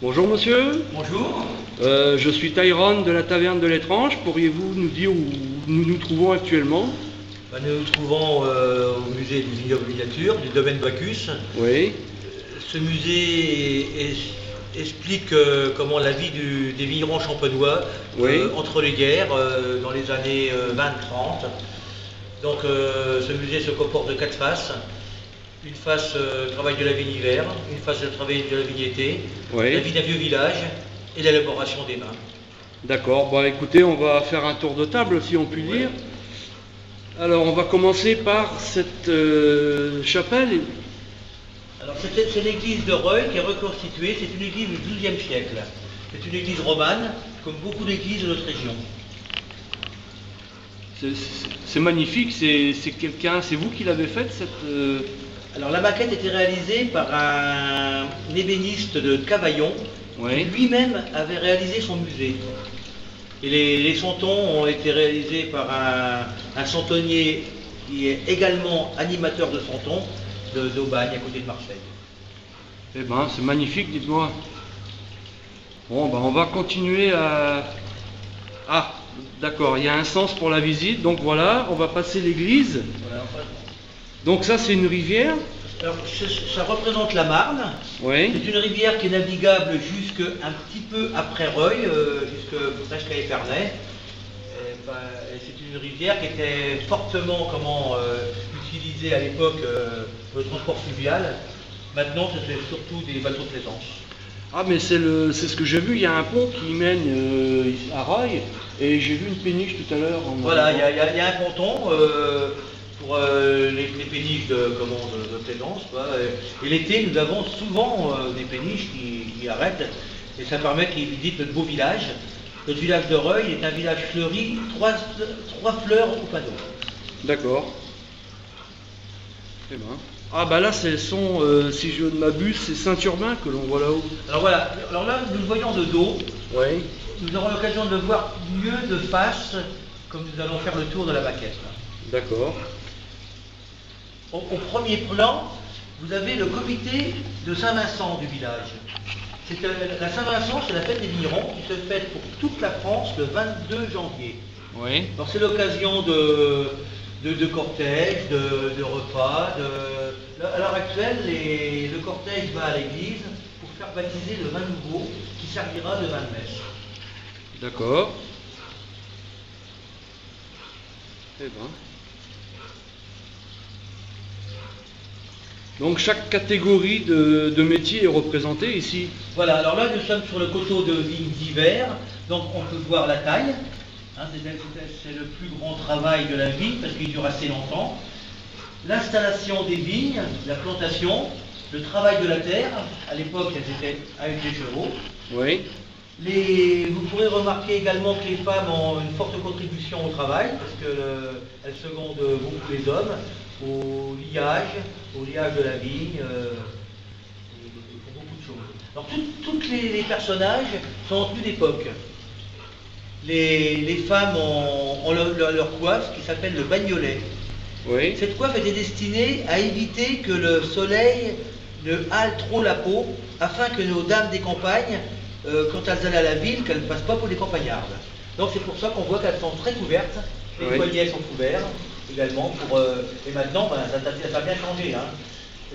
Bonjour monsieur. Bonjour. Je suis Tyrone de la Taverne de l'Étrange. Pourriez-vous nous dire où nous nous trouvons actuellement? Nous nous trouvons au musée du vignoble miniature du domaine Bacchus. Oui, Ce musée explique comment la vie des vignerons champenois Oui. entre les guerres dans les années 20-30. Donc ce musée se comporte de 4 faces. Une face travail de la vigne hiver, une face de travail de la vigne été, Oui. la vie d'un vieux village et l'élaboration des vins. d'accord. Bah écoutez, on va faire un tour de table si on peut Oui. dire. Alors on va commencer par cette chapelle. Alors c'est l'église de Reuil qui est reconstituée, c'est une église du XIIe siècle. C'est une église romane, comme beaucoup d'églises de notre région. C'est magnifique, c'est vous qui l'avez faite cette. Alors la maquette était réalisée par un ébéniste de Cavaillon, Oui. qui lui-même avait réalisé son musée. Et les santons ont été réalisés par un santonnier qui est également animateur de santons d'Aubagne, à côté de Marseille. Eh ben, c'est magnifique, dites-moi. Bon, ben, on va continuer à. Ah, d'accord, il y a un sens pour la visite. Donc voilà, on va passer l'église. Voilà. Donc ça, c'est une rivière. Alors, ça représente la Marne. Oui. C'est une rivière qui est navigable jusque un petit peu après Reuil, presque à Épernay. C'est une rivière qui était fortement utilisée à l'époque pour le transport fluvial. Maintenant, c'est surtout des bateaux de plaisance. Ah, mais c'est ce que j'ai vu. Il y a un pont qui mène à Rail, et j'ai vu une péniche tout à l'heure. Voilà, il y a un ponton pour les péniches de plaisance, quoi. Et l'été, nous avons souvent des péniches qui arrêtent, et ça permet qu'ils visitent notre beau village. Notre village de Reuil est un village fleuri, trois fleurs au panneau. D'accord. Eh ben. Ah, bah là, si je ne m'abuse, c'est Saint-Urbain que l'on voit là-haut. Alors voilà, alors là, nous le voyons de dos. Oui. Nous aurons l'occasion de le voir mieux de face, comme nous allons faire le tour de la maquette. D'accord. Au premier plan, vous avez le comité de Saint-Vincent du village. La Saint-Vincent, c'est la fête des vignerons qui se fête pour toute la France le 22 janvier. Oui. Alors c'est l'occasion de cortèges, de repas. À l'heure actuelle, le cortège va à l'église pour faire baptiser le vin nouveau qui servira de vin de messe. D'accord. Eh ben. Donc chaque catégorie de métier est représentée ici. Voilà, alors là nous sommes sur le coteau de vigne d'hiver, donc on peut voir la taille. Hein, c'est le plus grand travail de la vigne parce qu'il dure assez longtemps. L'installation des vignes, la plantation, le travail de la terre. À l'époque, elles étaient avec des chevaux. Oui. Vous pourrez remarquer également que les femmes ont une forte contribution au travail parce qu'elles secondent beaucoup les hommes au liage de la vigne, pour beaucoup de choses. Alors tous les personnages sont en tenue d'époque. Les femmes ont leur coiffe qui s'appelle le bagnolet. Oui. Cette coiffe était destinée à éviter que le soleil ne hale trop la peau, afin que nos dames des campagnes, quand elles allaient à la ville, qu'elles ne passent pas pour des campagnardes. Donc c'est pour ça qu'on voit qu'elles sont très couvertes, les Oui. poignets sont couverts également, et maintenant ça a bien changé. Hein.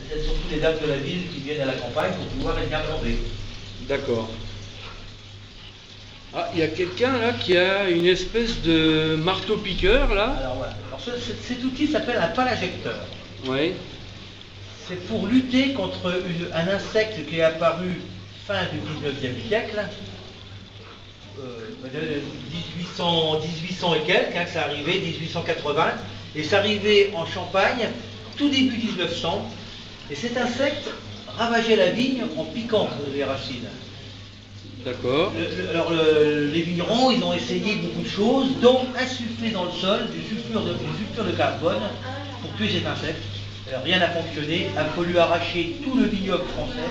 C'est surtout les dames de la ville qui viennent à la campagne pour pouvoir être bien plantées. D'accord. Ah, il y a quelqu'un là qui a une espèce de marteau-piqueur là. Alors voilà. Alors, cet outil s'appelle un palajecteur. Oui. C'est pour lutter contre un insecte qui est apparu fin du 19e siècle, 1800 et quelques, hein, ça arrivait, 1880, et ça arrivait en Champagne tout début 1900, et cet insecte ravageait la vigne en piquant les racines. D'accord. Alors les vignerons, ils ont essayé beaucoup de choses, dont insuffler dans le sol du sulfure de carbone pour tuer cet insecte. Rien n'a fonctionné, il a fallu arracher tout le vignoble français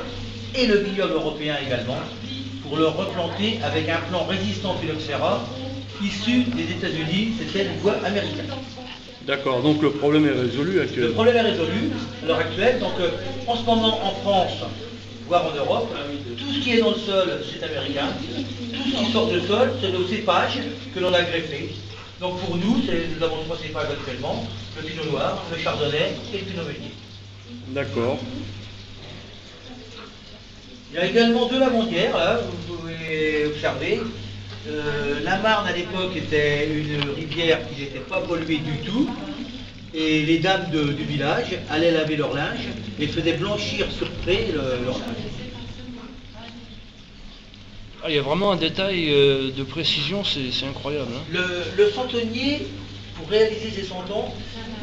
et le vignoble européen également pour le replanter avec un plan résistant phylloxéra issu des États-Unis, c'était du bois américain. D'accord, donc le problème est résolu actuellement. Le problème est résolu à l'heure actuelle. Donc en ce moment en France, voire en Europe. Tout ce qui est dans le sol, c'est américain. Tout ce qui sort du sol, c'est nos cépages que l'on a greffés. Donc pour nous, nous avons 3 cépages actuellement, le pinot noir, le chardonnay et le pinot meunier. D'accord. Il y a également 2 lavandières, là, vous pouvez observer. La Marne à l'époque était une rivière qui n'était pas polluée du tout. Et les dames du village allaient laver leur linge et faisaient blanchir sur près leur linge. Ah, il y a vraiment un détail de précision, c'est incroyable. Hein. Le centenier, pour réaliser ses santons,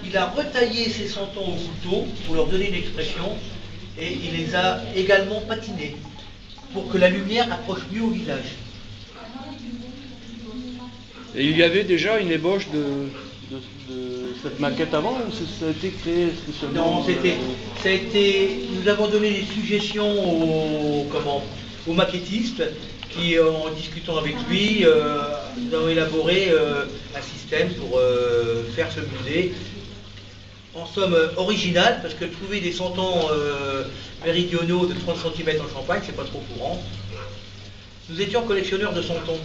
il a retaillé ses santons au couteau pour leur donner une expression et il les a également patinés pour que la lumière approche mieux au visage. Et il y avait déjà une ébauche de cette maquette avant ou ça a été créé spécialement? Non, ça a été. Nous avons donné des suggestions aux maquettistes qui, en discutant avec lui, nous avons élaboré un système pour faire ce musée. En somme, original, parce que trouver des santons méridionaux de 30 cm en Champagne, c'est pas trop courant. Nous étions collectionneurs de santons.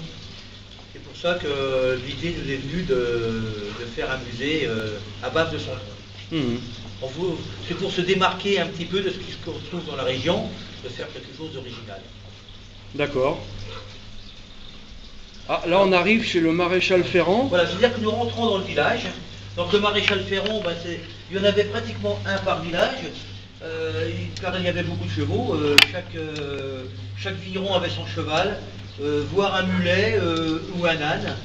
C'est pour ça que l'idée nous est venue de faire un musée à base de santons. Mmh. C'est pour se démarquer un petit peu de ce qui se retrouve dans la région, de faire quelque chose d'original. D'accord. Ah, là on arrive chez le maréchal Ferrand. Voilà, c'est-à-dire que nous rentrons dans le village. Donc le maréchal Ferrand, il y en avait pratiquement un par village, car il y avait beaucoup de chevaux. Chaque vigneron avait son cheval, voire un mulet ou un âne.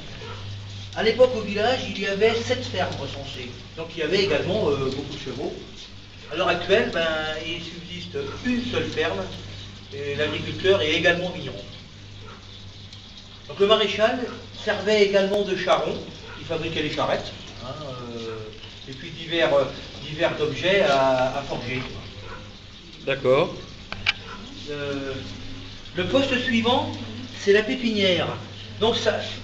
À l'époque, au village, il y avait 7 fermes recensées. Donc il y avait également beaucoup de chevaux. À l'heure actuelle, il subsiste une seule ferme, et l'agriculteur est également vigneron. Donc le maréchal servait également de charron, il fabriquait les charrettes, et puis divers objets à forger. D'accord. Le poste suivant, c'est la pépinière. Donc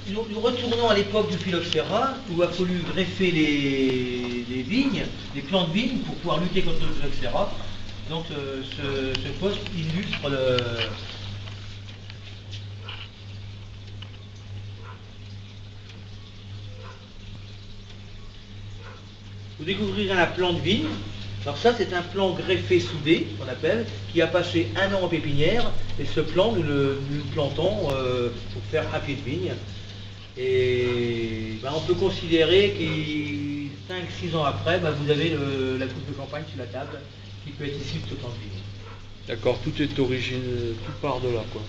nous retournons à l'époque du phylloxéra, où il a fallu greffer les vignes, les plants de vignes, pour pouvoir lutter contre le phylloxéra. Donc ce poste illustre le... Vous découvrirez un plant de vigne. Alors ça, c'est un plant greffé soudé, qu'on appelle, qui a passé 1 an en pépinière. Et ce plant, nous le plantons pour faire un pied de vigne. Et on peut considérer que 5-6 ans après, vous avez la coupe de campagne sur la table, qui peut être issue de ce plant de vigne. D'accord, tout est origine, tout part de là, quoi.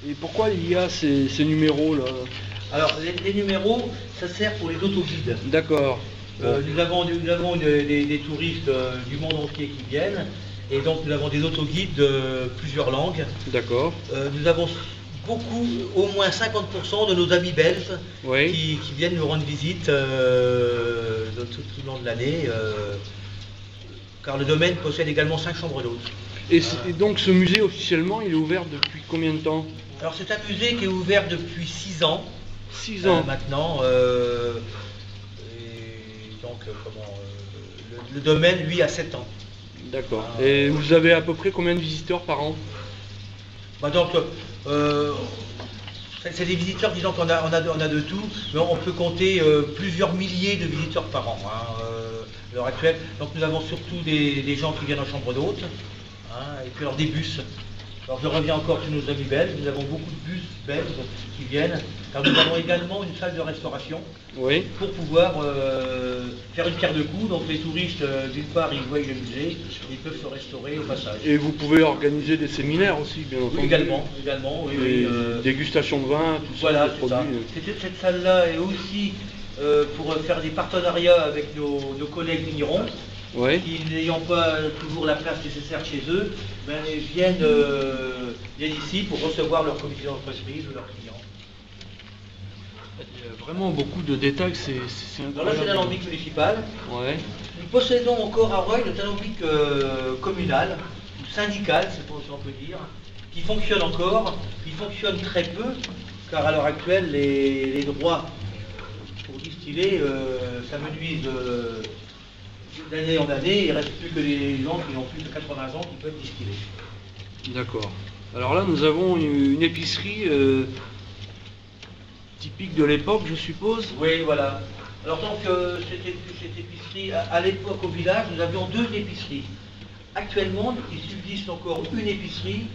Et pourquoi il y a ces numéros là? Alors, les numéros, ça sert pour les autoguides. D'accord. Nous avons des touristes du monde entier qui viennent, et donc nous avons des autoguides de plusieurs langues. D'accord. Nous avons beaucoup, au moins 50% de nos amis belges qui viennent nous rendre visite tout le long de l'année, car le domaine possède également 5 chambres d'hôtes. Et donc ce musée officiellement, il est ouvert depuis combien de temps? Alors c'est un musée qui est ouvert depuis 6 ans. 6 ans maintenant. Le domaine, lui, a 7 ans. D'accord. Et vous avez à peu près combien de visiteurs par an? C'est des visiteurs, disons qu'on a de tout, mais on peut compter plusieurs milliers de visiteurs par an à l'heure actuelle. Donc nous avons surtout des gens qui viennent en chambre d'hôtes, et puis alors des bus. Alors je reviens encore sur nos amis belges, nous avons beaucoup de bus belges qui viennent, car nous avons également une salle de restauration pour pouvoir faire une pierre de coups. Donc les touristes, d'une part, ils voient le musée, ils peuvent se restaurer au passage. Et vous pouvez organiser des séminaires aussi, bien entendu. Également, oui. Dégustation de vin, tout ça. Voilà, c'est ça. Cette salle-là est aussi pour faire des partenariats avec nos collègues vignerons, qui n'ayant pas toujours la place nécessaire chez eux, viennent ici pour recevoir leur comité d'entreprise ou leurs clients. Il y a vraiment beaucoup de détails, c'est incroyable. Alors là, c'est l'alambic municipal. Nous possédons encore à Reuil le alambic communal, ou syndical, si on peut dire, qui fonctionne encore. Il fonctionne très peu, car à l'heure actuelle, les droits pour distiller s'amenuisent d'année en année, il ne reste plus que les gens qui ont plus de 80 ans qui peuvent distiller. D'accord. Alors là, nous avons une épicerie typique de l'époque, je suppose. Oui, voilà. Alors donc, cette épicerie, à l'époque au village, nous avions 2 épiceries. Actuellement, il subsiste encore une épicerie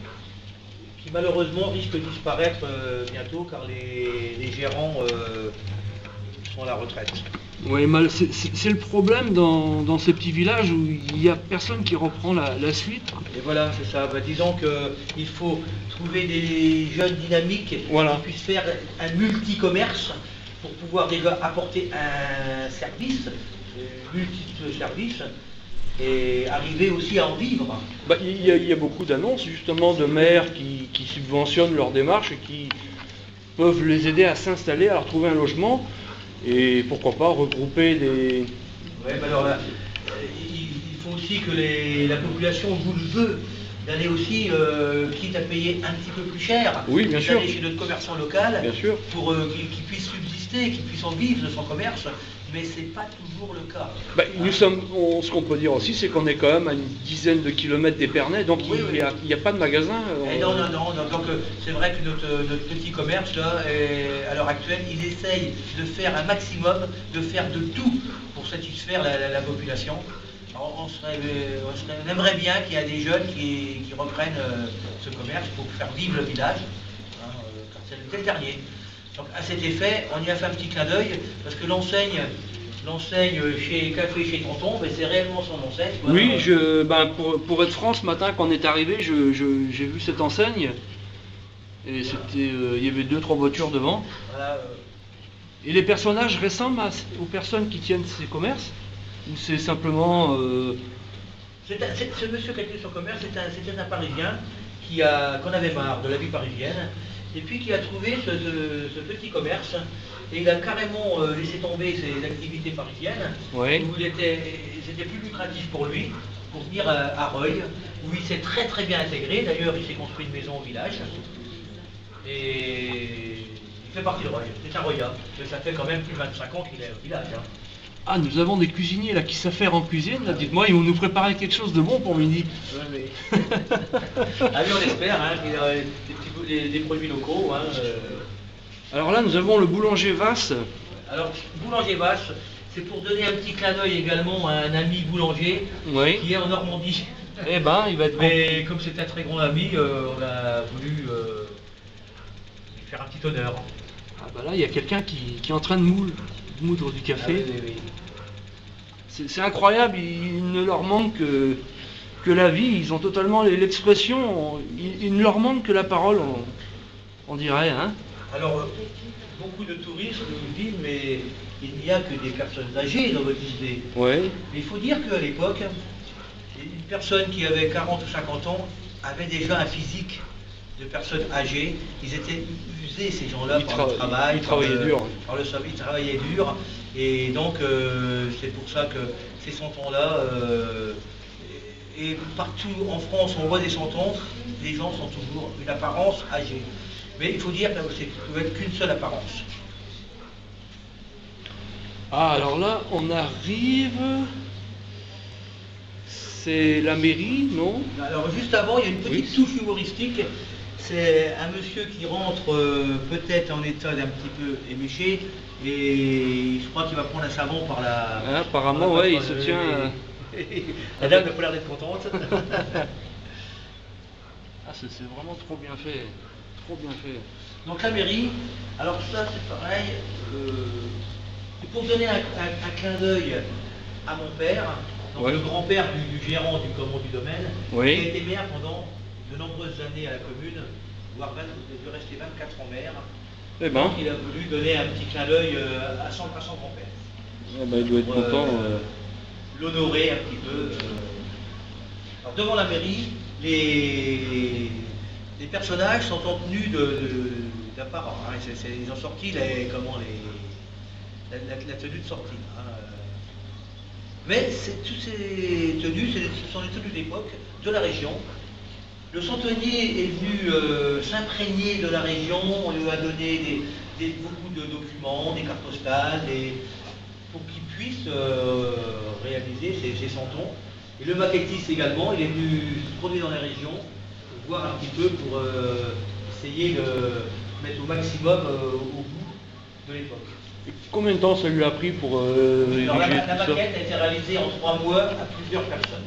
qui malheureusement risque de disparaître bientôt car les gérants sont à la retraite. Oui, c'est le problème dans ces petits villages où il n'y a personne qui reprend la suite. Et voilà, c'est ça. Bah, disons qu'il faut trouver des jeunes dynamiques Voilà. qui puissent faire un multi-commerce pour pouvoir déjà apporter un service, multiple services, et arriver aussi à en vivre. Bah, il y a beaucoup d'annonces justement de maires qui subventionnent leur démarche et qui peuvent les aider à s'installer, à retrouver un logement et pourquoi pas regrouper des... Ouais, mais alors là, il faut aussi que la population joue le jeu d'aller aussi, quitte à payer un petit peu plus cher, Oui, bien sûr. d'aller chez notre commerçant local Bien sûr. pour qu'il puisse subsister, qu'il puisse en vivre de son commerce, mais ce n'est pas toujours le cas. Bah, ce qu'on peut dire aussi, c'est qu'on est quand même à une dizaine de kilomètres d'Épernay, donc Oui, il n'y a pas de magasin. Et non, donc c'est vrai que notre petit commerce, là, à l'heure actuelle, il essaye de faire un maximum, de faire de tout pour satisfaire la population. Alors, on aimerait bien qu'il y ait des jeunes qui reprennent ce commerce pour faire vivre le village, hein, car c'est le dernier. Donc à cet effet, on y a fait un petit clin d'œil, parce que l'enseigne chez Café chez Tonton, ben, c'est réellement son enseigne. Voilà. Oui, pour être franc, ce matin quand on est arrivé, j'ai vu cette enseigne, et il y avait 2-3 voitures devant. Voilà, Et les personnages ressemblent aux personnes qui tiennent ces commerces? Ou c'est simplement... ce monsieur qui a tenu son commerce, c'était un Parisien qu'on avait marre de la vie parisienne, et puis qui a trouvé ce petit commerce, et il a carrément laissé tomber ses activités parisiennes, Ouais. où c'était plus lucratif pour lui, pour venir à Reuil, où il s'est très très bien intégré. D'ailleurs, il s'est construit une maison au village, et il fait partie de Reuil. C'est un Reuillat, mais ça fait quand même plus de 25 ans qu'il est au village. Hein. Ah, nous avons des cuisiniers là qui savent faire en cuisine, là, dites-moi, ils vont nous préparer quelque chose de bon pour midi. Ouais, mais... ah oui, on espère, hein, qu'il y a des produits locaux. Hein, Alors là, nous avons le boulanger Vasse. Alors, boulanger Vache, c'est pour donner un petit clin d'œil également à un ami boulanger Oui. qui est en Normandie. Eh ben, il va être... Mais comme c'est un très grand ami, on a voulu lui faire un petit honneur. Ah bah là, il y a quelqu'un qui est en train de moudre du café. Ah, oui. C'est incroyable, il ne leur manque que la vie, ils ont totalement l'expression, il ne leur manque que la parole, on dirait. Hein. Alors, beaucoup de touristes nous disent, mais il n'y a que des personnes âgées dans votre idée. Ouais. Mais il faut dire qu'à l'époque, une personne qui avait 40 ou 50 ans avait déjà un physique de personnes âgées. Ils étaient usés, ces gens-là, par le travail. Ils travaillaient dur. Par le travail, ils travaillaient dur. Et donc, c'est pour ça que ces santons-là, et partout en France, on voit des santons, les gens sont toujours une apparence âgée. Mais il faut dire que c'est ne peut être qu'une seule apparence. Ah, alors là, on arrive... C'est la mairie, non? Alors juste avant, il y a une petite touche humoristique. C'est un monsieur qui rentre peut-être en état d'un petit peu éméché et je crois qu'il va prendre un savon par la... Hein, apparemment, ouais, il se tient... La dame n'a pas l'air d'être contente. Ah, c'est vraiment trop bien fait. Trop bien fait. Donc la mairie, alors ça c'est pareil. C'est pour donner un clin d'œil à mon père, donc Ouais. le grand-père du gérant du commandant du domaine, Oui. qui a été maire pendant de nombreuses années à la commune, voire même de rester 24 ans maire. Eh ben, Donc il a voulu donner un petit clin d'œil à son grand-père. eh ben, il doit être Pour, content. l'honorer un petit peu. Alors, devant la mairie, les personnages sont en tenue d'apparent. Hein. Ils ont sorti la tenue de sortie. Hein. Mais toutes ces tenues, ce sont les tenues d'époque de la région. Le centenier est venu s'imprégner de la région, on lui a donné beaucoup de documents, des cartes postales, pour qu'il puisse réaliser ces santons. Et le maquettiste également, il est venu se promener dans la région, voir un petit peu pour essayer de mettre au maximum au bout de l'époque. Et combien de temps ça lui a pris pour Alors, la ériger tout ça? maquette a été réalisée en 3 mois à plusieurs personnes.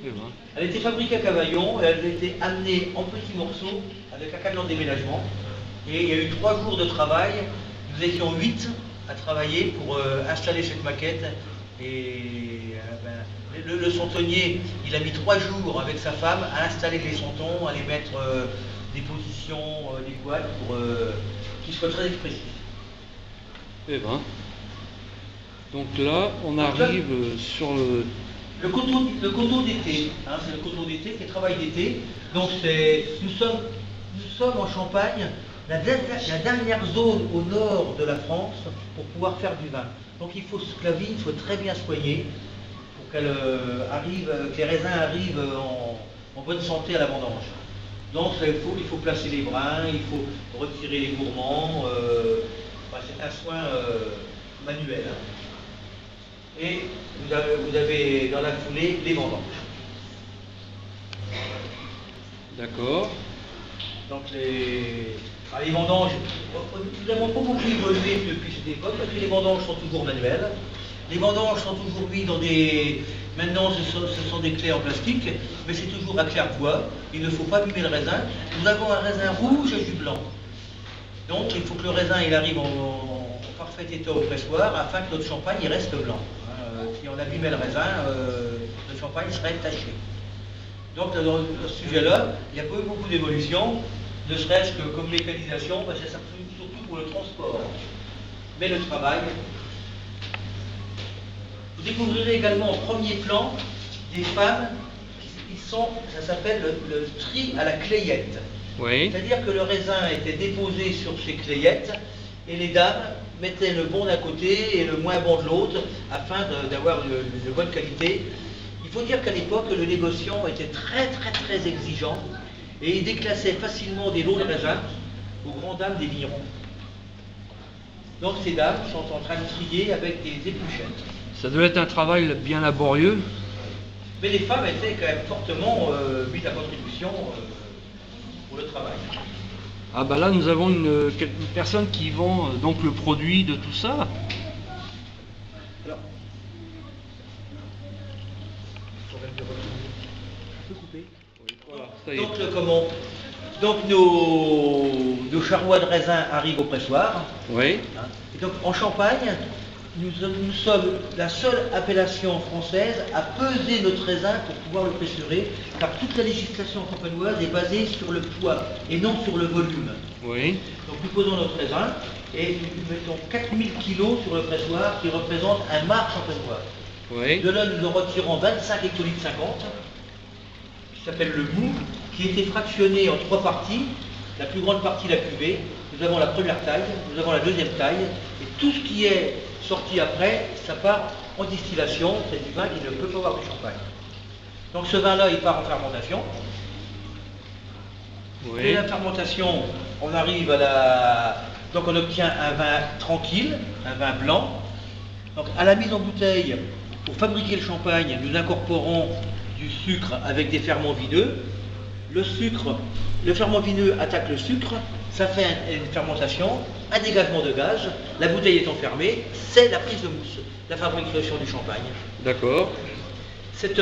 Eh ben, Elle a été fabriquée à Cavaillon et elle a été amenée en petits morceaux avec un camion de déménagement. Et il y a eu 3 jours de travail. Nous étions 8 à travailler pour installer cette maquette. Et le sontonnier, il a mis 3 jours avec sa femme à installer les santons, à les mettre des positions adéquates pour qu'ils soient très expressifs. eh ben. Donc là, on arrive sur le... Le coteau d'été, hein, c'est le coteau d'été, c'est le travail d'été. Donc nous sommes en Champagne, la dernière zone au nord de la France pour pouvoir faire du vin. Donc il faut que la vigne soit très bien soignée pour que les raisins arrivent en bonne santé à la vendange. Donc il faut placer les brins, il faut retirer les gourmands. C'est un soin manuel. Et vous avez dans la foulée les vendanges. D'accord. Donc les vendanges, nous avons pas beaucoup évolué depuis cette époque, parce que les vendanges sont toujours manuelles. Les vendanges sont toujours mises dans des... Maintenant ce sont des clés en plastique, mais c'est toujours à clair-voie. Il ne faut pas abîmer le raisin. Nous avons un raisin rouge et du blanc. Donc il faut que le raisin il arrive en parfait état au pressoir afin que notre champagne il reste blanc. Si on abîmait le raisin, le champagne serait taché. Donc dans ce sujet-là, il n'y a pas eu beaucoup d'évolution, ne serait-ce que comme mécanisation, ça sert surtout pour le transport. Mais le travail, vous découvrirez également en premier plan des femmes qui sont, ça s'appelle le tri à la clayette. Oui. C'est-à-dire que le raisin était déposé sur ces clayettes et les dames mettaient le bon d'un côté et le moins bon de l'autre afin d'avoir de bonne qualité. Il faut dire qu'à l'époque, le négociant était très exigeant et il déclassait facilement des lots de raisin aux grandes dames des vignerons. Donc ces dames sont en train de trier avec des épluchettes. Ça devait être un travail bien laborieux. Mais les femmes étaient quand même fortement mises à contribution pour le travail. Ah bah là nous avons une personne qui vend donc le produit de tout ça. Alors, je peux couper. Oui, voilà, ça y est. Donc nos charrois de raisin arrivent au pressoir. Oui. Hein. Et donc en Champagne, nous sommes la seule appellation française à peser notre raisin pour pouvoir le pressurer, car toute la législation champenoise est basée sur le poids et non sur le volume. Oui. Donc nous posons notre raisin et nous mettons 4000 kg sur le pressoir qui représente un marc champenois. Oui. De là, nous en retirons 25 hectolitres 50, qui s'appelle le mou, qui était fractionné en 3 parties. La plus grande partie, la cuvée. Nous avons la première taille, nous avons la deuxième taille, et tout ce qui est sorti après, ça part en distillation. C'est du vin qui ne peut pas avoir du champagne. Donc ce vin-là, il part en fermentation. Oui. Et la fermentation, on arrive à la... Donc on obtient un vin tranquille, un vin blanc. Donc à la mise en bouteille, pour fabriquer le champagne, nous incorporons du sucre avec des ferments vineux. Le ferment vineux attaque le sucre, ça fait une fermentation, un dégagement de gaz, la bouteille étant fermée, c'est la prise de mousse, la fabrication du champagne. D'accord. Cette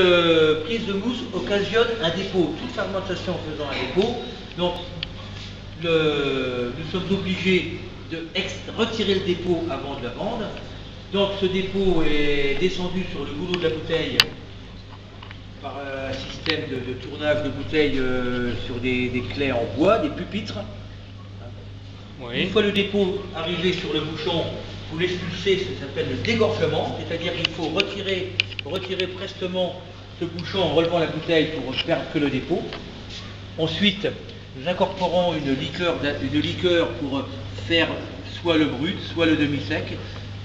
prise de mousse occasionne un dépôt, toute fermentation faisant un dépôt, donc nous sommes obligés de retirer le dépôt avant de la vendre. Donc ce dépôt est descendu sur le goulot de la bouteille par un système de tournage de bouteille sur des clés en bois, des pupitres. Oui. Une fois le dépôt arrivé sur le bouchon, vous l'expulsez, ça s'appelle le dégorgement, c'est-à-dire qu'il faut retirer prestement ce bouchon en relevant la bouteille pour faire que le dépôt. Ensuite, nous incorporons une liqueur pour faire soit le brut, soit le demi-sec,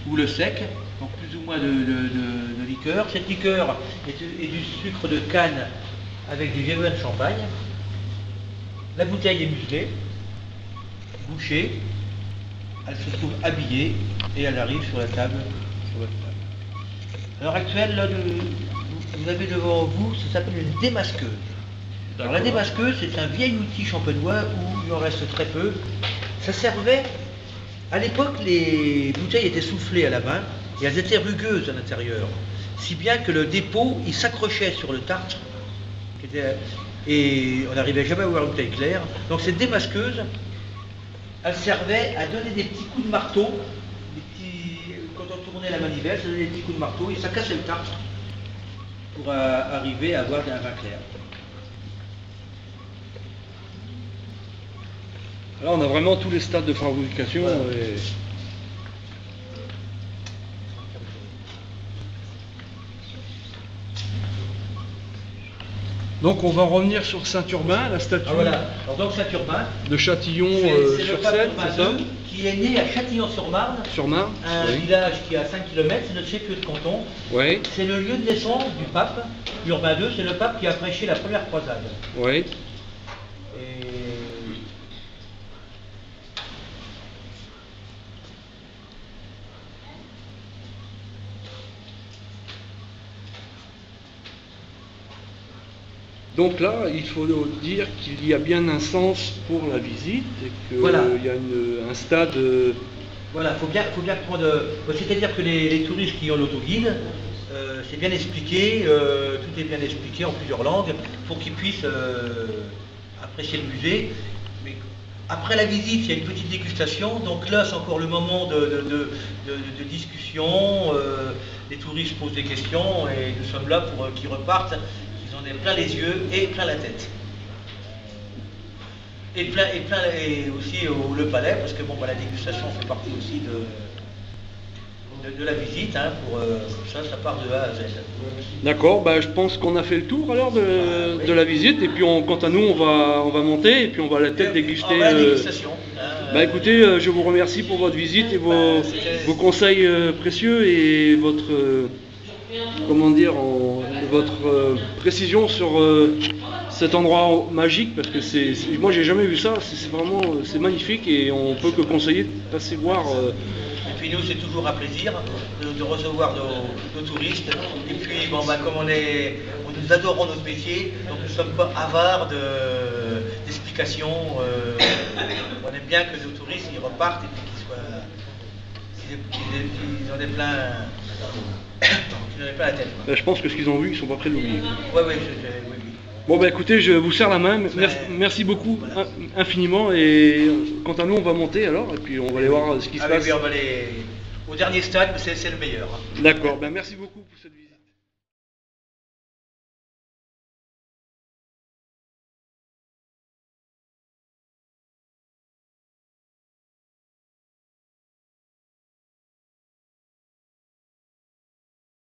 ou le sec, donc plus ou moins de liqueur. Cette liqueur est du sucre de canne avec du vin de champagne. La bouteille est muselée, bouchée, elle se trouve habillée et elle arrive sur la table. À l'heure actuelle, là, vous avez devant vous, ça s'appelle une démasqueuse. Alors la démasqueuse, c'est un vieil outil champenois où il en reste très peu. Ça servait, à l'époque, les bouteilles étaient soufflées à la main et elles étaient rugueuses à l'intérieur. Si bien que le dépôt, il s'accrochait sur le tartre et on n'arrivait jamais à voir une bouteille claire. Donc cette démasqueuse, elle servait à donner des petits coups de marteau. Quand on tournait la manivelle, ça donnait des petits coups de marteau et ça cassait le tartre pour arriver à avoir un vin clair. Là, on a vraiment tous les stades de fabrication. Voilà. Donc on va revenir sur Saint-Urbain, la statue Voilà. Alors, donc Saint-Urbain, de Châtillon c'est le sur pape Seine, Urbain c'est ça? II qui est né à Châtillon-sur-Marne, Sur Marne? un Oui. village qui est à 5 km, c'est notre chef-lieu de canton. Oui, C'est le lieu de naissance du pape Urbain II, c'est le pape qui a prêché la première croisade. oui. Et Donc là, il faut dire qu'il y a bien un sens pour la visite et qu'il Voilà. y a un stade. voilà, faut bien prendre. C'est-à-dire que les touristes qui ont l'autoguide, c'est bien expliqué, tout est bien expliqué en plusieurs langues pour qu'ils puissent apprécier le musée. Mais après la visite, il y a une petite dégustation, donc là c'est encore le moment de discussion. Les touristes posent des questions et nous sommes là pour qu'ils repartent, qu'ils en aient plein les yeux et plein la tête. Et aussi le palais, parce que bon, la dégustation fait partie aussi de la visite, hein, pour ça part de A à Z. D'accord, bah, je pense qu'on a fait le tour alors de la visite et puis quant à nous on va monter et puis on va peut-être déguster. La dégustation. Bah écoutez, je vous remercie pour votre visite et vos conseils précieux et votre comment dire votre précision sur cet endroit magique parce que moi j'ai jamais vu ça, c'est vraiment c'est magnifique et on peut que conseiller de passer voir. Et puis nous c'est toujours un plaisir de recevoir nos touristes et puis bon, comme nous adorons notre métier, donc nous ne sommes pas avares d'explications. On aime bien que nos touristes ils repartent et puis qu'ils en aient plein la tête. Bah, je pense que ce qu'ils ont vu, ils sont pas prêts de l'oublier. Oui. Bon bah écoutez, je vous serre la main, merci beaucoup infiniment et quant à nous on va monter alors et puis on va aller voir ce qui se passe. Oui, on va aller au dernier stade, c'est le meilleur. D'accord, ben merci beaucoup.